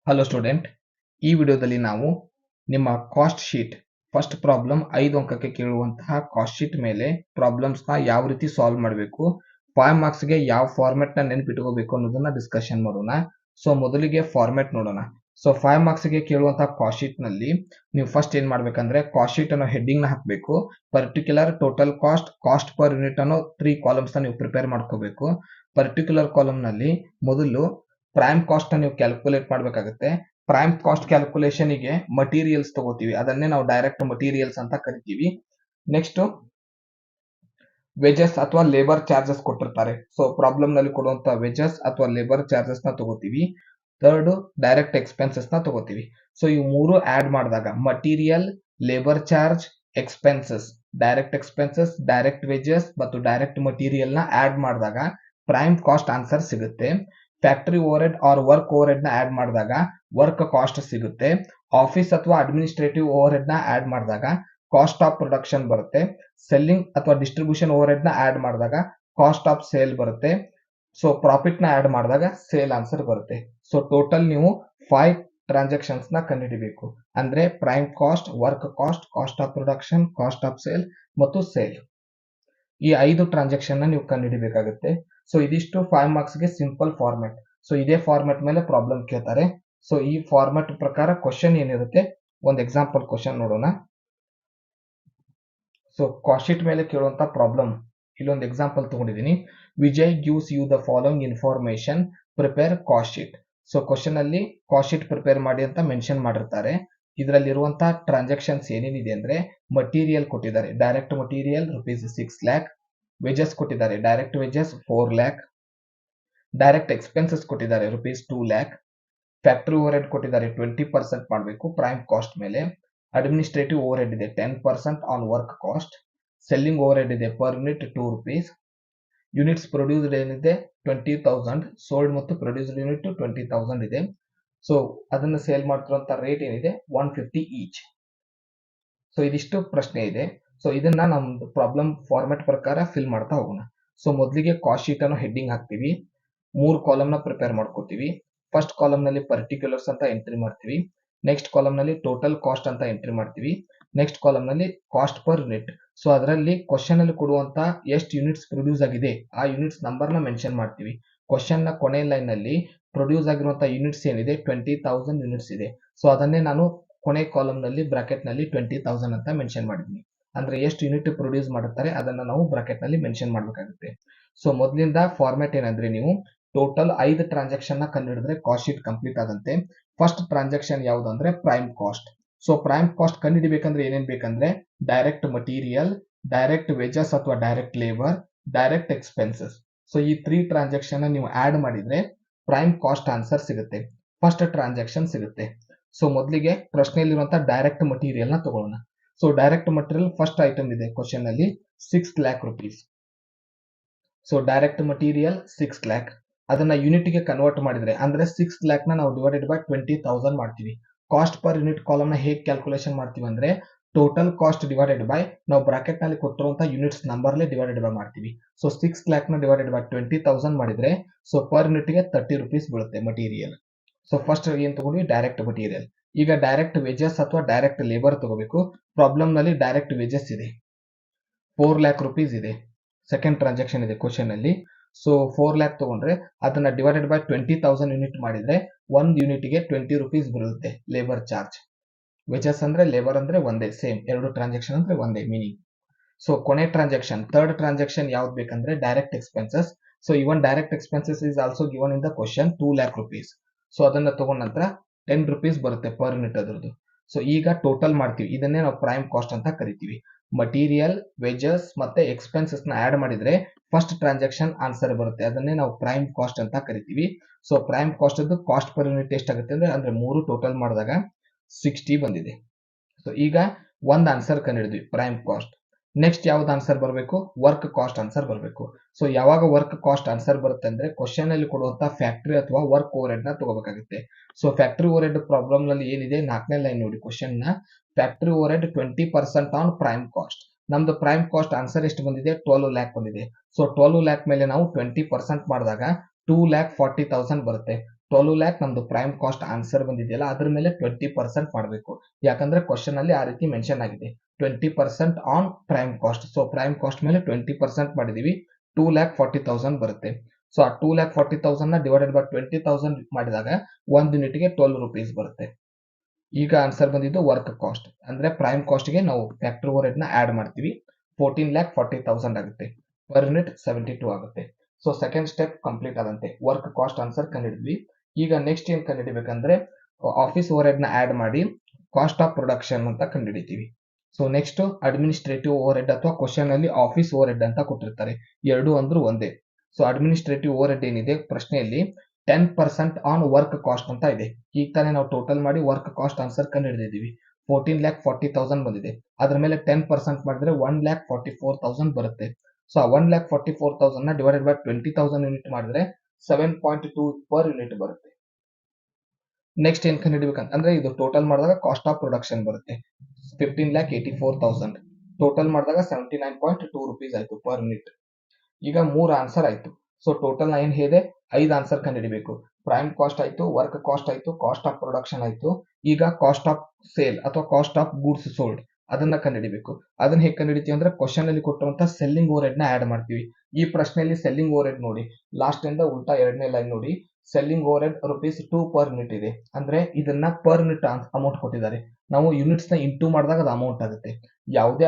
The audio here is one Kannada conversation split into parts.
ಹಲೋ ಸ್ಟೂಡೆಂಟ್, ಈ ವಿಡಿಯೋದಲ್ಲಿ ನಾವು ನಿಮ್ಮ ಕಾಸ್ಟ್ ಶೀಟ್ ಫಸ್ಟ್ ಪ್ರಾಬ್ಲಮ್ 5 ಅಂಕಕ್ಕೆ ಕೇಳುವಂತಹ ಕಾಸ್ಟ್ ಶೀಟ್ ಮೇಲೆ ಪ್ರಾಬ್ಲಮ್ಸ್ನ ಯಾವ ರೀತಿ ಸಾಲ್ವ್ ಮಾಡಬೇಕು, 5 ಮಾರ್ಕ್ಸ್ಗೆ ಯಾವ ಫಾರ್ಮೆಟ್ನ ನೆನಪಿಟ್ಕೋಬೇಕು ಅನ್ನೋದನ್ನ ಡಿಸ್ಕಷನ್ ಮಾಡೋಣ. ಸೊ ಮೊದಲಿಗೆ ಫಾರ್ಮೆಟ್ ನೋಡೋಣ. ಸೊ 5 ಮಾರ್ಕ್ಸ್ಗೆ ಕೇಳುವಂತಹ ಕಾಸ್ಟ್ ಶೀಟ್ ನಲ್ಲಿ ನೀವು ಫಸ್ಟ್ ಏನ್ ಮಾಡ್ಬೇಕಂದ್ರೆ ಕಾಸ್ಟ್ ಶೀಟ್ ಅನ್ನೋ ಹೆಡ್ಡಿಂಗ್ ನ ಹಾಕಬೇಕು. Particular, total cost, cost per unit ಅನ್ನೋ 3 ಕಾಲಮ್ಸ್ ನೀವು ಪ್ರಿಪೇರ್ ಮಾಡ್ಕೋಬೇಕು. ಪರ್ಟಿಕ್ಯುಲರ್ ಕಾಲಮ್ ನಲ್ಲಿ ಮೊದಲು ಪ್ರೈಮ್ ಕಾಸ್ಟ್ ನೀವು ಕ್ಯಾಲ್ಕುಲೇಟ್ ಮಾಡಬೇಕಾಗುತ್ತೆ. ಪ್ರೈಮ್ ಕಾಸ್ಟ್ ಕ್ಯಾಲ್ಕುಲೇಷನ್ ಗೆ ಮಟೀರಿಯಲ್ಸ್ ತಗೋತೀವಿ, ಅದನ್ನೇ ನಾವು ಡೈರೆಕ್ಟ್ ಮಟೀರಿಯಲ್ಸ್ ಅಂತ ಕರಿತೀವಿ. ನೆಕ್ಸ್ಟ್ ವೇಜಸ್ ಅಥವಾ ಲೇಬರ್ ಚಾರ್ಜಸ್ ಕೊಟ್ಟಿರ್ತಾರೆ. ಸೊ ಪ್ರಾಬ್ಲಮ್ ನಲ್ಲಿ ಕೊಡುವಂತ ವೇಜಸ್ ಅಥವಾ ಲೇಬರ್ ಚಾರ್ಜಸ್ ನ ತಗೋತೀವಿ. ಥರ್ಡ್ ಡೈರೆಕ್ಟ್ ಎಕ್ಸ್ಪೆನ್ಸಸ್ ನ ತಗೋತೀವಿ. ಸೊ ಇವು ಮೂರು ಆಡ್ ಮಾಡಿದಾಗ material, labour charge, expenses, direct expenses, direct wages ಮತ್ತು ಡೈರೆಕ್ಟ್ ಮಟೀರಿಯಲ್ ನ ಆಡ್ ಮಾಡಿದಾಗ ಪ್ರೈಮ್ ಕಾಸ್ಟ್ ಆನ್ಸರ್ ಸಿಗುತ್ತೆ. Factory overhead or work overhead ನ ಆಡ್ ಮಾಡಿದಾಗ ವರ್ಕ್ ಕಾಸ್ಟ್ ಸಿಗುತ್ತೆ. ಆಫೀಸ್ ಅಥವಾ ಅಡ್ಮಿನಿಸ್ಟ್ರೇಟಿವ್ ಓವರ್ ಹೆಡ್ ನ ಆಡ್ ಮಾಡಿದಾಗ ಕಾಸ್ಟ್ ಆಫ್ ಪ್ರೊಡಕ್ಷನ್ ಬರುತ್ತೆ. ಸೆಲ್ಲಿಂಗ್ ಅಥವಾ ಡಿಸ್ಟ್ರಿಬ್ಯೂಷನ್ ಓವರ್ ಹೆಡ್ ನ ಆಡ್ ಮಾಡಿದಾಗ ಕಾಸ್ಟ್ ಆಫ್ ಸೇಲ್ ಬರುತ್ತೆ. ಸೊ ಪ್ರಾಫಿಟ್ ನ ಆಡ್ ಮಾಡಿದಾಗ ಸೇಲ್ ಆನ್ಸರ್ ಬರುತ್ತೆ. ಸೊ ಟೋಟಲ್ ನೀವು 5 ಟ್ರಾನ್ಸಾಕ್ಷನ್ಸ್ ನ ಕಂಡುಹಿಡಿಬೇಕು. ಅಂದ್ರೆ prime cost, work cost, cost of production, cost of sale ಮತ್ತು ಸೇಲ್. ಈ 5 ಟ್ರಾನ್ಸಾಕ್ಷನ್ ನ ನೀವು ಕಂಡುಹಿಡಿಬೇಕಾಗುತ್ತೆ. ಸೊ ಇದಿಷ್ಟು 5 ಮಾರ್ಕ್ಸ್ ಗೆ ಸಿಂಪಲ್ ಫಾರ್ಮೆಟ್. ಸೊ ಇದೇ ಫಾರ್ಮೆಟ್ ಮೇಲೆ ಪ್ರಾಬ್ಲಮ್ ಕೇಳ್ತಾರೆ. ಸೊ ಈ ಫಾರ್ಮೆಟ್ ಪ್ರಕಾರ ಕ್ವಶನ್ ಏನಿರುತ್ತೆ, ಒಂದು ಎಕ್ಸಾಂಪಲ್ ಕ್ವಶನ್ ನೋಡೋಣ. ಸೊ ಕಾಸ್ಟ್ ಶೀಟ್ ಮೇಲೆ ಕೇಳುವಂತ ಪ್ರಾಬ್ಲಮ್, ಇಲ್ಲೊಂದು ಎಕ್ಸಾಂಪಲ್ ತಗೊಂಡಿದ್ದೀನಿ. Vijay gives you the following information, prepare cost sheet. So question ಅಲ್ಲಿ ಕಾಸ್ಟ್ ಶೀಟ್ ಪ್ರಿಪೇರ್ ಮಾಡಿ ಅಂತ ಮೆನ್ಷನ್ ಮಾಡಿರ್ತಾರೆ. ಇದರಲ್ಲಿರುವಂತಹ ಟ್ರಾನ್ಸಾಕ್ಷನ್ಸ್ ಏನೇನಿದೆ ಅಂದ್ರೆ ಮಟೀರಿಯಲ್ ಕೊಟ್ಟಿದ್ದಾರೆ, ಡೈರೆಕ್ಟ್ ಮಟೀರಿಯಲ್ ₹6 lakh, ವೇಜಸ್ ಕೊಟ್ಟಿದ್ದಾರೆ, direct wages 4 lakh, direct expenses ಕೊಟ್ಟಿದ್ದಾರೆ ₹2 lakh, ಫ್ಯಾಕ್ಟರಿ ಓವರ್ ಹೆಡ್ ಕೊಟ್ಟಿದ್ದಾರೆ 20% ಮಾಡಬೇಕು ಪ್ರೈಮ್ ಕಾಸ್ಟ್ ಮೇಲೆ, ಅಡ್ಮಿನಿಸ್ಟ್ರೇಟಿವ್ ಓವರ್ ಹೆಡ್ ಇದೆ 10% on work cost, selling over head ಇದೆ ಪರ್ ಯೂನಿಟ್ ₹2, ಯೂನಿಟ್ಸ್ ಪ್ರೊಡ್ಯೂಸ್ಡ್ ಏನಿದೆ 20,000, ಸೋಲ್ಡ್ ಮತ್ತು ಪ್ರೊಡ್ಯೂಸ್ಡ್ ಯೂನಿಟ್ 20,000 ಇದೆ. ಸೊ ಅದನ್ನು ಸೇಲ್ ಮಾಡ್ತಿರುವಂತ ರೇಟ್ ಏನಿದೆ 150 ಈಚ್. ಸೊ ಇದಿಷ್ಟು ಪ್ರಶ್ನೆ ಇದೆ. ಸೊ ಇದನ್ನ ನಮ್ದು ಪ್ರಾಬ್ಲಮ್ ಫಾರ್ಮೆಟ್ ಪ್ರಕಾರ ಫಿಲ್ ಮಾಡ್ತಾ ಹೋಗೋಣ. ಸೊ ಮೊದಲಿಗೆ ಕಾಸ್ಟ್ ಶೀಟ್ ಅನ್ನು ಹೆಡ್ಡಿಂಗ್ ಹಾಕ್ತಿವಿ, 3 ಕಾಲಮ್ ನ ಪ್ರಿಪೇರ್ ಮಾಡ್ಕೋತೀವಿ. ಫಸ್ಟ್ ಕಾಲಮ್ ನಲ್ಲಿ ಪರ್ಟಿಕ್ಯುಲರ್ಸ್ ಅಂತ ಎಂಟ್ರಿ ಮಾಡ್ತೀವಿ. ನೆಕ್ಸ್ಟ್ ಕಾಲಮ್ ನಲ್ಲಿ ಟೋಟಲ್ ಕಾಸ್ಟ್ ಅಂತ ಎಂಟ್ರಿ ಮಾಡ್ತೀವಿ. ನೆಕ್ಸ್ಟ್ ಕಾಲಮ್ ನಲ್ಲಿ ಕಾಸ್ಟ್ ಪರ್ ಯೂನಿಟ್. ಸೊ ಅದರಲ್ಲಿ ಕ್ವಶನ್ ಅಲ್ಲಿ ಕೊಡುವಂತ ಎಷ್ಟು ಯೂನಿಟ್ಸ್ ಪ್ರೊಡ್ಯೂಸ್ ಆಗಿದೆ ಆ ಯೂನಿಟ್ಸ್ ನಂಬರ್ ನ ಮೆನ್ಷನ್ ಮಾಡ್ತೀವಿ. ಕ್ವಶನ್ ನ ಕೊನೆ ಲೈನ್ ನಲ್ಲಿ ಪ್ರೊಡ್ಯೂಸ್ ಆಗಿರುವಂತಹ ಯೂನಿಟ್ಸ್ ಏನಿದೆ 20,000 ಯೂನಿಟ್ಸ್ ಇದೆ. ಸೊ ಅದನ್ನೇ ನಾನು ಕೊನೆ ಕಾಲಮ್ ನಲ್ಲಿ ಬ್ರಾಕೆಟ್ ನಲ್ಲಿ 20,000 ಅಂತ ಮೆನ್ಷನ್ ಮಾಡಿದ್ದೀನಿ. ಅಂದ್ರೆ ಎಷ್ಟು ಯೂನಿಟ್ ಪ್ರೊಡ್ಯೂಸ್ ಮಾಡುತ್ತಾರೆ ಅದನ್ನ ನಾವು ಬ್ರಾಕೆಟ್ ನಲ್ಲಿ ಮೆನ್ಷನ್ ಮಾಡಬೇಕಾಗುತ್ತೆ. ಸೊ ಮೊದಲಿಂದ ಫಾರ್ಮೆಟ್ ಏನಂದ್ರೆ ನೀವು ಟೋಟಲ್ 5 ಟ್ರಾನ್ಸಾಕ್ಷನ್ ನ ಕಂಡುಹಿಡಿದ್ರೆ ಕಾಸ್ಟ್ ಶೀಟ್ ಕಂಪ್ಲೀಟ್ ಆದಂತೆ. ಫಸ್ಟ್ ಟ್ರಾನ್ಸಾಕ್ಷನ್ ಯಾವುದು ಅಂದ್ರೆ prime cost. So prime cost ಕಂಡುಹಿಡಿಬೇಕಂದ್ರೆ ಏನೇನ್ ಬೇಕಂದ್ರೆ ಡೈರೆಕ್ಟ್ ಮಟೀರಿಯಲ್, ಡೈರೆಕ್ಟ್ ವೇಜಸ್ ಅಥವಾ direct labour, direct expenses. So ಈ 3 ಟ್ರಾನ್ಸಾಕ್ಷನ್ ನೀವು ಆಡ್ ಮಾಡಿದ್ರೆ ಪ್ರೈಮ್ ಕಾಸ್ಟ್ ಆನ್ಸರ್ ಸಿಗುತ್ತೆ, ಫಸ್ಟ್ ಟ್ರಾನ್ಸಾಕ್ಷನ್ ಸಿಗುತ್ತೆ. ಸೊ ಮೊದಲಿಗೆ ಪ್ರಶ್ನೆಯಲ್ಲಿರುವಂತಹ ಡೈರೆಕ್ಟ್ ಮಟೀರಿಯಲ್ ನ ತಗೊಳ್ಳೋಣ. So direct material first item ಇದೆ ಕ್ವಶನ್ ಅಲ್ಲಿ ₹6 lakh. So direct material 6 lakh, ಅದನ್ನ ಯೂನಿಟ್ ಗೆ ಕನ್ವರ್ಟ್ ಮಾಡಿದ್ರೆ ಅಂದ್ರೆ 6 lakh ನ ನಾವು ಡಿವೈಡೆಡ್ ಬೈ 20,000 ಮಾಡ್ತೀವಿ. ಕಾಸ್ಟ್ ಪರ್ ಯೂನಿಟ್ ಕಾಲಮ್ ನ ಹೇಗೆ ಕ್ಯಾಲ್ಕುಲೇಷನ್ ಮಾಡ್ತೀವಿ ಅಂದ್ರೆ ಟೋಟಲ್ ಕಾಸ್ಟ್ ಡಿವೈಡೆಡ್ ಬೈ ನಾವು ಬ್ರಾಕೆಟ್ ನಲ್ಲಿ ಕೊಟ್ಟಿರುವಂತಹ ಯೂನಿಟ್ಸ್ ನಂಬರ್ ಡಿವೈಡೆಡ್ ಬೈ ಮಾಡ್ತೀವಿ. ಸೊ 6 lakh ನ ಡಿವೈಡೆಡ್ ಬೈ 20,000 ಮಾಡಿದ್ರೆ ಸೊ ಪರ್ ಯೂನಿಟ್ ಗೆ ₹30 ಬೀಳುತ್ತೆ ಮಟೀರಿಯಲ್. ಸೊ ಫಸ್ಟ್ ಏನ್ ತಗೊಂಡ್ವಿ ಡೈರೆಕ್ಟ್ ಮಟೀರಿಯಲ್. ಈಗ ಡೈರೆಕ್ಟ್ ವೇಜಸ್ ಅಥವಾ ಡೈರೆಕ್ಟ್ ಲೇಬರ್ ತಗೋಬೇಕು. ಪ್ರಾಬ್ಲಮ್ ನಲ್ಲಿ ಡೈರೆಕ್ಟ್ ವೇಜಸ್ ಇದೆ, ₹4 lakh ಇದೆ. ಸೆಕೆಂಡ್ ಟ್ರಾನ್ಸಾಕ್ಷನ್ ಇದೆ ಕ್ವಶನ್ ಅಲ್ಲಿ. ಸೊ 4 lakh ತಗೊಂಡ್ರೆ ಅದನ್ನ ಡಿವೈಡೆಡ್ ಬೈ 20,000 ಯೂನಿಟ್ ಮಾಡಿದ್ರೆ ಒಂದು ಯೂನಿಟ್ ಗೆ ₹20 ಬರುತ್ತೆ ಲೇಬರ್ ಚಾರ್ಜ್. ವೇಜಸ್ ಅಂದ್ರೆ ಲೇಬರ್ ಅಂದ್ರೆ ಒಂದೇ, ಸೇಮ್, ಎರಡು ಟ್ರಾನ್ಸಾಕ್ಷನ್ ಅಂದ್ರೆ ಒಂದೇ ಮೀನಿಂಗ್. ಸೊ ಕೊನೆ ಟ್ರಾನ್ಸಾಕ್ಷನ್ ಥರ್ಡ್ ಟ್ರಾನ್ಸಾಕ್ಷನ್ ಯಾವ್ದು ಬೇಕಂದ್ರೆ direct expenses. So even direct expenses is also given in the question ₹2 lakh. So ಅದನ್ನ ತಗೊಂಡ ನಂತರ ₹10 ಬರುತ್ತೆ ಪರ್ ಯೂನಿಟ್ ಅದರದ್ದು. ಸೊ ಈಗ ಟೋಟಲ್ ಮಾಡ್ತೀವಿ, ಇದನ್ನೇ ನಾವು ಪ್ರೈಮ್ ಕಾಸ್ಟ್ ಅಂತ ಕರಿತೀವಿ. ಮಟೀರಿಯಲ್, ವೇಜಸ್ ಮತ್ತೆ ಎಕ್ಸ್ಪೆನ್ಸಸ್ ನ ಆಡ್ ಮಾಡಿದ್ರೆ ಫಸ್ಟ್ ಟ್ರಾನ್ಸಾಕ್ಷನ್ ಆನ್ಸರ್ ಬರುತ್ತೆ, ಅದನ್ನೇ ನಾವು ಪ್ರೈಮ್ ಕಾಸ್ಟ್ ಅಂತ ಕರಿತೀವಿ. ಸೊ ಪ್ರೈಮ್ ಕಾಸ್ಟ್ ಅದು ಕಾಸ್ಟ್ ಪರ್ ಯೂನಿಟ್ ಎಷ್ಟಾಗುತ್ತೆ ಅಂದ್ರೆ 3 ಟೋಟಲ್ ಮಾಡಿದಾಗ 60 ಬಂದಿದೆ. ಸೊ ಈಗ ಒಂದ್ ಆನ್ಸರ್ ಕಂಡಿಡಿದ್ವಿ ಪ್ರೈಮ್ ಕಾಸ್ಟ್. ನೆಕ್ಸ್ಟ್ ಯಾವ್ದು ಆನ್ಸರ್ ಬರಬೇಕು, ವರ್ಕ್ ಕಾಸ್ಟ್ ಆನ್ಸರ್ ಬರಬೇಕು. ಸೊ ಯಾವಾಗ ವರ್ಕ್ ಕಾಸ್ಟ್ ಆನ್ಸರ್ ಬರುತ್ತೆ ಅಂದ್ರೆ ಕ್ವಶನ್ ಅಲ್ಲಿ ಕೊಡುವಂತ ಫ್ಯಾಕ್ಟರಿ ಅಥವಾ ವರ್ಕ್ ಓವರ್ ಹೆಡ್ ನ ತಗೋಬೇಕಾಗುತ್ತೆ. So factory overhead problem ನಲ್ಲಿ ಏನಿದೆ 4ನೇ ಲೈನ್ ನೋಡಿ ಕ್ವಶನ್ ನ, factory overhead 20% on prime cost. ನಮ್ದು ಪ್ರೈಮ್ ಕಾಸ್ಟ್ ಆನ್ಸರ್ ಎಷ್ಟು ಬಂದಿದೆ 12 lakh ಬಂದಿದೆ. ಸೊ 12 lakh ಮೇಲೆ ನಾವು 20% ಮಾಡಿದಾಗ 2,40,000 ಬರುತ್ತೆ. 12 ಲ್ಯಾಕ್ ನಮ್ದು ಪ್ರೈಮ್ ಕಾಸ್ಟ್ ಆನ್ಸರ್ ಬಂದಿದೆಯಲ್ಲ ಅದ್ರ ಮೇಲೆ 20% ಮಾಡಬೇಕು. ಯಾಕಂದ್ರೆ ಕ್ವಶನ್ ಅಲ್ಲಿ ಆ ರೀತಿ ಮೆನ್ಷನ್ ಆಗಿದೆ 20% on prime cost. So prime cost ಮೇಲೆ 20% ಮಾಡಿದೀವಿ, 2,40,000 ಬರುತ್ತೆ. ಸೊ ಆ 2,40,000 ಡಿವೈಡೆಡ್ ಬೈ 20,000 ಮಾಡಿದಾಗ 1 ಯೂನಿಟ್ಗೆ 12 ರುಪೀಸ್ ಬರುತ್ತೆ. ಈಗ ಆನ್ಸರ್ ಬಂದಿದ್ದು ವರ್ಕ್ ಕಾಸ್ಟ್, ಅಂದ್ರೆ ಪ್ರೈಮ್ ಕಾಸ್ಟ್ಗೆ ನಾವು ಫ್ಯಾಕ್ಟರಿ ಓವರ್ ಹೆಡ್ ನ ಆಡ್ ಮಾಡ್ತೀವಿ. 14,40,000 ಆಗುತ್ತೆ, ಪರ್ ಯೂನಿಟ್ 72 ಆಗುತ್ತೆ. ಸೊ ಸೆಕೆಂಡ್ ಸ್ಟೆಪ್ ಕಂಪ್ಲೀಟ್ ಆದಂತೆ, ವರ್ಕ್ ಕಾಸ್ಟ್ ಆನ್ಸರ್ ಕಂಡಿಡಿದ್ವಿ. ಈಗ ನೆಕ್ಸ್ಟ್ ಏನ್ ಕಂಡಿಡಿಬೇಕಂದ್ರೆ ಆಫೀಸ್ ಓವರ್ ಹೆಡ್ ನ ಆಡ್ ಮಾಡಿ ಕಾಸ್ಟ್ ಆಫ್ ಪ್ರೊಡಕ್ಷನ್ ಅಂತ ಕಂಡುಹಿಡಿತೀವಿ. So next administrative overhead ಅಥವಾ ಕ್ವಶನ್ ಅಲ್ಲಿ ಆಫೀಸ್ ಓವರ್ ಹೆಡ್ ಅಂತ ಕೊಟ್ಟಿರ್ತಾರೆ, ಎರಡು ಅಂದ್ರೂ ಒಂದೇ. ಸೊ ಅಡ್ಮಿನಿಸ್ಟ್ರೇಟಿವ್ ಓವರ್ ಹೆಡ್ ಏನಿದೆ ಪ್ರಶ್ನೆಯಲ್ಲಿ 10% ಆನ್ ವರ್ಕ್ ಕಾಸ್ಟ್ ಅಂತ ಇದೆ. ಈಗ ತಾನೇ ನಾವು ಟೋಟಲ್ ಮಾಡಿ ವರ್ಕ್ ಕಾಸ್ಟ್ ಆನ್ಸರ್ ಕಂಡು ಹಿಡಿದಿದ್ದೀವಿ. 14,40,000 ಬಂದಿದೆ, ಅದ್ರ ಮೇಲೆ 10% ಮಾಡಿದ್ರೆ 1,44,000 ಬರುತ್ತೆ. ಸೊ ಆ 1,44,000 ಡಿವೈಡೆಡ್ ಬೈ 20,000 ಯೂನಿಟ್ ಮಾಡಿದ್ರೆ 7.2 ಪರ್ ಯೂನಿಟ್ ಬರುತ್ತೆ. ನೆಕ್ಸ್ಟ್ ಏನ್ ಕಂಡು ಹಿಡಿಬೇಕಂತ ಅಂದ್ರೆ ಇದು ಟೋಟಲ್ ಮಾಡಿದಾಗ ಕಾಸ್ಟ್ ಆಫ್ ಪ್ರೊಡಕ್ಷನ್ ಬರುತ್ತೆ 15,84,000. ಟೋಟಲ್ ಮಾಡಿದಾಗ 79.2 ರುಪೀಸ್ ಆಯ್ತು ಪರ್ ಯೂನಿಟ್. ಈಗ 3 ಆನ್ಸರ್ ಆಯ್ತು. ಸೊ ಟೋಟಲ್ ಏನ್ ಹೇಳಿದೆ 5 ಆನ್ಸರ್ ಕಂಡುಹಿಡಿಬೇಕು. ಪ್ರೈಮ್ ಕಾಸ್ಟ್ ಆಯ್ತು, ವರ್ಕ್ ಕಾಸ್ಟ್ ಆಯ್ತು, ಕಾಸ್ಟ್ ಆಫ್ ಪ್ರೊಡಕ್ಷನ್ ಆಯ್ತು. ಈಗ ಕಾಸ್ಟ್ ಆಫ್ ಸೇಲ್ ಅಥವಾ ಕಾಸ್ಟ್ ಆಫ್ ಗೂಡ್ಸ್ ಸೋಲ್ಡ್ ಅದನ್ನ ಕಂಡುಹಿಡಿಬೇಕು. ಅದನ್ನ ಹೇಗೆ ಕಂಡುಹಿಡಿತೀವಿ ಅಂದ್ರೆ ಕ್ವಶನ್ ಅಲ್ಲಿ ಕೊಟ್ಟಿರುವಂತ ಸೆಲ್ಲಿಂಗ್ ಓವರ್ ಹೆಡ್ ನ ಆಡ್ ಮಾಡ್ತೀವಿ. ಈ ಪ್ರಶ್ನೆಯಲ್ಲಿ ಸೆಲ್ಲಿಂಗ್ ಓವರ್ ಹೆಡ್ ನೋಡಿ, ಲಾಸ್ಟ್ ಇಂದ ಉಲ್ಟಾ ಎರಡನೇ ಲೈನ್ ನೋಡಿ, selling over head ₹2 per unit ಇದೆ. ಅಂದ್ರೆ ಇದನ್ನ ಪರ್ ಯೂನಿಟ್ ಅಮೌಂಟ್ ಕೊಟ್ಟಿದ್ದಾರೆ. ನಾವು ಯೂನಿಟ್ಸ್ ನ ಇಂಟು ಮಾಡಿದಾಗ ಅದು ಅಮೌಂಟ್ ಆಗುತ್ತೆ. ಯಾವುದೇ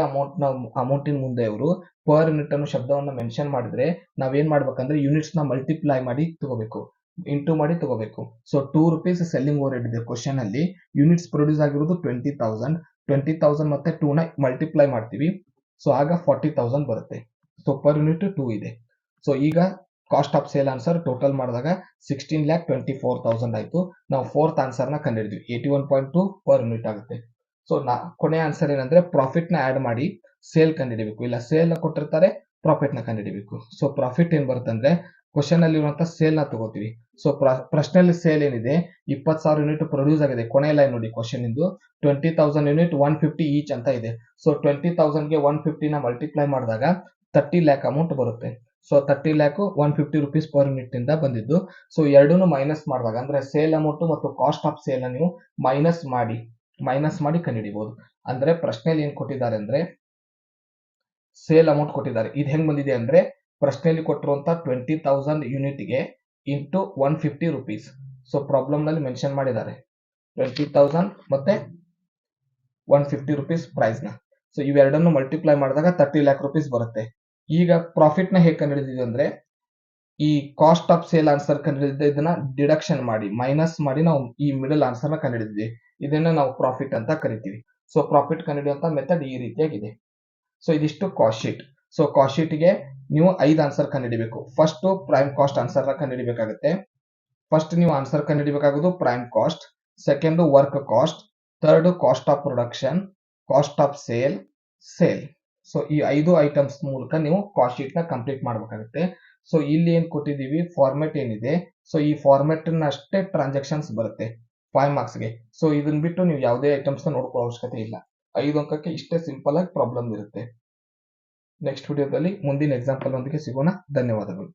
ಅಮೌಂಟಿನ ಮುಂದೆ ಅವರು ಪರ್ ಯೂನಿಟ್ ಅನ್ನೋ ಶಬ್ದವನ್ನ ಮೆನ್ಷನ್ ಮಾಡಿದ್ರೆ ನಾವೇನ್ ಮಾಡ್ಬೇಕಂದ್ರೆ ಯೂನಿಟ್ಸ್ ನ ಮಲ್ಟಿಪ್ಲೈ ಮಾಡಿ ತಗೋಬೇಕು, ಇಂಟು ಮಾಡಿ ತಗೋಬೇಕು. ಸೊ ₹2 ಸೆಲ್ಲಿಂಗ್ ಓವರ್ ಹೆಡ್ ಇದೆ ಕ್ವಶನ್ ಅಲ್ಲಿ. ಯೂನಿಟ್ಸ್ ಪ್ರೊಡ್ಯೂಸ್ ಆಗಿರೋದು 20,000 ಮತ್ತೆ 2 ನ ಮಲ್ಟಿಪ್ಲೈ ಮಾಡ್ತೀವಿ. ಸೊ ಆಗ 40,000 ಬರುತ್ತೆ. ಸೊ ಪರ್ ಯೂನಿಟ್ 2 ಇದೆ. ಸೊ ಈಗ cost of sale answer total ಮಾಡಿದಾಗ 16,24,000 ಆಯ್ತು. ನಾವು ಫೋರ್ತ್ ಆನ್ಸರ್ ನ ಕಂಡಿಡಿದ್ವಿ, 81.2 ಪರ್ ಯೂನಿಟ್ ಆಗುತ್ತೆ. ಸೊ ಕೊನೆ ಆನ್ಸರ್ ಏನಂದ್ರೆ ಪ್ರಾಫಿಟ್ ನ ಆಡ್ ಮಾಡಿ ಸೇಲ್ ಕಂಡುಹಿಡಿಬೇಕು. ಇಲ್ಲ ಸೇಲ್ ನ ಕೊಟ್ಟಿರ್ತಾರೆ, ಪ್ರಾಫಿಟ್ ನ ಕಂಡುಹಿಡಿಬೇಕು. ಸೊ ಪ್ರಾಫಿಟ್ ಏನ್ ಬರುತ್ತೆ ಅಂದ್ರೆ ಕ್ವಶನ್ ಅಲ್ಲಿ ಇರುವಂತ ಸೇಲ್ ನ ತಗೋತೀವಿ. ಸೊ ಪ್ರಶ್ನೆಯಲ್ಲಿ ಸೇಲ್ ಏನಿದೆ 20,000 ಯೂನಿಟ್ ಪ್ರೊಡ್ಯೂಸ್ ಆಗಿದೆ. ಕೊನೆ ಲೈನ್ ನೋಡಿ ಕ್ವಶನ್ ಇಂದು 20,000 ಯೂನಿಟ್ 150 ಈಚ್ ಅಂತ ಇದೆ. ಸೊ 20,000 ಗೆ 150 ನ ಮಲ್ಟಿಪ್ಲೈ ಮಾಡಿದಾಗ 30 ಲ್ಯಾಕ್ ಅಮೌಂಟ್ ಬರುತ್ತೆ. So 30 lac 150 rupees per unit ಇಂದ ಬಂದಿದ್ದು. ಸೊ ಎರಡೂನು ಮೈನಸ್ ಮಾಡಿದಾಗ ಅಂದ್ರೆ ಸೇಲ್ ಅಮೌಂಟ್ ಮತ್ತು ಕಾಸ್ಟ್ ಆಫ್ ಸೇಲ್ ನೀವು ಮೈನಸ್ ಮಾಡಿ ಕಂಡುಹಿಡಿಬಹುದು. ಅಂದ್ರೆ ಪ್ರಶ್ನೆಯಲ್ಲಿ ಏನ್ ಕೊಟ್ಟಿದ್ದಾರೆ ಅಂದ್ರೆ ಸೇಲ್ ಅಮೌಂಟ್ ಕೊಟ್ಟಿದ್ದಾರೆ. ಇದು ಹೆಂಗ್ ಬಂದಿದೆ ಅಂದ್ರೆ ಪ್ರಶ್ನೆಯಲ್ಲಿ ಕೊಟ್ಟಿರುವಂತ 20,000 ಯೂನಿಟ್ ಗೆ ಇಂಟು 150 ರುಪೀಸ್. ಸೊ ಪ್ರಾಬ್ಲಮ್ ನಲ್ಲಿ ಮೆನ್ಷನ್ ಮಾಡಿದ್ದಾರೆ 20,000 ಮತ್ತೆ 150 ರುಪೀಸ್ ಪ್ರೈಸ್ ನ. ಸೊ ಇವೆರಡನ್ನು ಮಲ್ಟಿಪ್ಲೈ ಮಾಡಿದಾಗ 30 ಲ್ಯಾಕ್ ರುಪೀಸ್ ಬರುತ್ತೆ. ಈಗ ಪ್ರಾಫಿಟ್ ನ ಹೇಗೆ ಕಂಡುಹಿಡಿದಿದೆ ಅಂದ್ರೆ ಈ ಕಾಸ್ಟ್ ಆಫ್ ಸೇಲ್ ಆನ್ಸರ್ ಕಂಡುಹಿಡಿದ ಇದನ್ನ ಡಿಡಕ್ಷನ್ ಮಾಡಿ ಮೈನಸ್ ಮಾಡಿ ನಾವು ಈ ಮಿಡಲ್ ಆನ್ಸರ್ ನ ಕಂಡುಹಿಡಿದಿದ್ದೀವಿ. ಇದನ್ನ ನಾವು ಪ್ರಾಫಿಟ್ ಅಂತ ಕರಿತೀವಿ. ಸೊ ಪ್ರಾಫಿಟ್ ಕಂಡುಹಿಡಿಯುವಂತ ಮೆಥಡ್ ಈ ರೀತಿಯಾಗಿದೆ. ಸೊ ಇದಿಷ್ಟು cost sheet. So cost sheet ಗೆ ನೀವು 5 ಆನ್ಸರ್ ಕಂಡುಹಿಡಿಬೇಕು. ಫಸ್ಟ್ ಪ್ರೈಮ್ ಕಾಸ್ಟ್ ಆನ್ಸರ್ ನ ಕಂಡುಹಿಡಿಬೇಕಾಗುತ್ತೆ. ಫಸ್ಟ್ ನೀವು ಆನ್ಸರ್ ಕಂಡುಹಿಡಿಬೇಕಾಗೋದು prime cost, second work cost, third cost of production, cost of sale. So ಈ 5 ಐಟಮ್ಸ್ ಮೂಲಕ ನೀವು ಕಾಸ್ಟ್ ಶೀಟ್ ನ ಕಂಪ್ಲೀಟ್ ಮಾಡಬೇಕಾಗುತ್ತೆ. ಸೊ ಇಲ್ಲಿ ಏನ್ ಕೊಟ್ಟಿದೀವಿ ಫಾರ್ಮೆಟ್ ಏನಿದೆ, ಸೊ ಈ ಫಾರ್ಮೆಟ್ ನ ಅಷ್ಟೇ ಟ್ರಾನ್ಸಾಕ್ಷನ್ಸ್ ಬರುತ್ತೆ 5 ಮಾರ್ಕ್ಸ್ ಗೆ. ಸೊ ಇದನ್ನ ಬಿಟ್ಟು ನೀವು ಯಾವುದೇ ಐಟಮ್ಸ್ ನ ನೋಡ್ಕೊಳ್ಳೋ ಅವಶ್ಯಕತೆ ಇಲ್ಲ. 5 ಅಂಕಕ್ಕೆ ಇಷ್ಟೇ ಸಿಂಪಲ್ ಆಗಿ ಪ್ರಾಬ್ಲಮ್ ಇರುತ್ತೆ. ನೆಕ್ಸ್ಟ್ ವಿಡಿಯೋದಲ್ಲಿ ಮುಂದಿನ ಎಕ್ಸಾಂಪಲ್ ಒಂದಿಗೆ ಸಿಗೋಣ. ಧನ್ಯವಾದಗಳು.